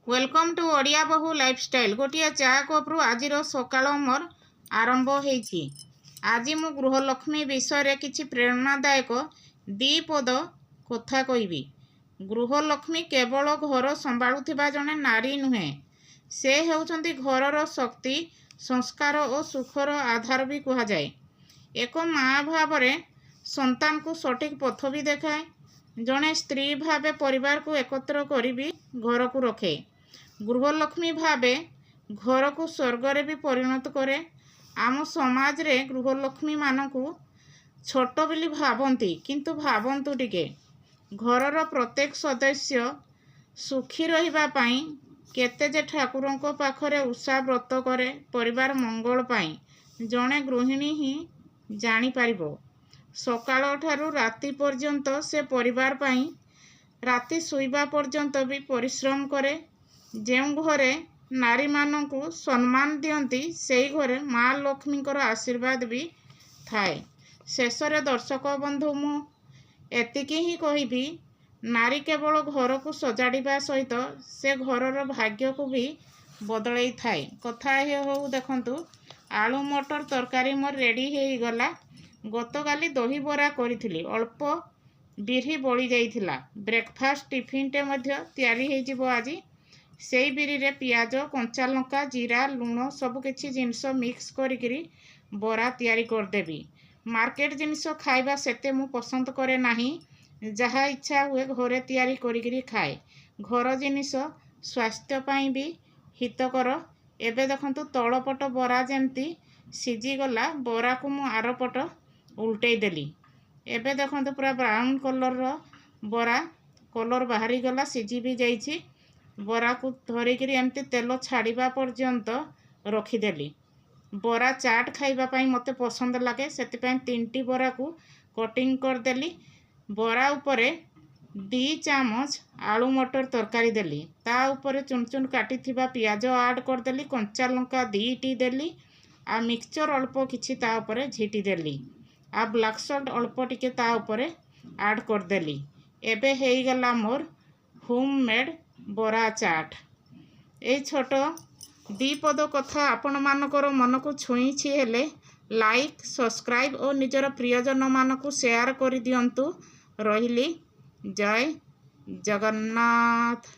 Welcome to Odia बहु lifestyle. गोटे चा कप्रु आज सकाल मोर आरंभ होईछि। आज मु गृहलक्ष्मी विषय किछि प्रेरणादायक दी पद कथा कहबी। गृहलक्ष्मी केवल घर संभाळुथिबा जणे नारी नुहे, से हेउछंती घरर शक्ति, संस्कार और सुखर आधार भी कहा जाए। एक माँ भाव संतान को सठिक पथ भी देखाए। जड़े स्त्री भावे परिवार को एकत्र करी भी घर को रखे। गृहलक्ष्मी भावे घर को स्वर्ग भी परिणत करे। आम समाज रे गृहलक्ष्मी मानकु छोट बिली भावंती, किंतु भावंतु टिके घरर प्रत्येक सदस्य सुखी रहिबा पाई केते जे ठाकुरों को पाखरे उषा व्रत करे परिवार मंगल पाई जणे गृहिणी ही जानी पारिबो। सकाळ ठारू राति पर्यंत से परिवार पाई राति शुइबा पर्यंत भी परिश्रम करे। जेउ घरे नारी मानकु सम्मान दियंती सेई घरे माँ लक्ष्मीकर आशीर्वाद भी थाए। शेषरे दर्शक बंधु मु एतिकी ही कहिबी, नारी केवल घर को सजाड़िबा सहित से घरर भाग्य को भी बदलई थाए। कथा हे हो देखंतु, आलू मटर तरकारी मोर रेडी हो गला। गतकाली दही बरा करिथिली, अल्प बिरी बळी जाइथिला। ब्रेकफास्ट टिफिन टे मध्य तयारी हे जिवो। आज सेई बिरी रे पियाज, कंचा लंका, जीरा, लूण सब किछि जिनिस मिक्स करिकरी बरा तयारी कर देबी। मार्केट जिनिस खाइबा सेते मु पसंद करे नाही। जहा इच्छा हुए घरे तयारी करिकरी खाए। घर जिनिस स्वास्थ्य पाई भी हितकर। एबे देखंतु तळपट बरा जेमती सिजी गला, बरा को मु आरपट उल्टै देली। एबे देखंतु पूरा ब्राउन कलर रो बरा कलर बाहरी गला, सिजी भी जाइछि। बरा को धरिकरी एमती तेल छाड़िबा पर्यंत रखिदेली। बरा चाट खाइबा पाई मते पसंद लागे, सेतिपाई 3टी बरा को कटिंग कर देली। बरा उपरे 2 चामच आलू मटर तरकारी देली। ता उपरे चुन चुन काटी थिबा पियाज ऐड कर देली। कंचा लंका 2टी देली। आ मिक्सचर अल्प किछि ता उपरे झिटी देली। आ ब्लैक सॉल्ट अल्प टिके ता उपरे ऐड कर देली। एबे हेई गला मोर होममेड बरा चाट। ए छोट दीपद कथा आपण मानकर मन को छुईछि हेले लाइक, सब्सक्राइब और निजर प्रियजन मानकु शेयर कर दियंतु। रहिली। जय जगन्नाथ।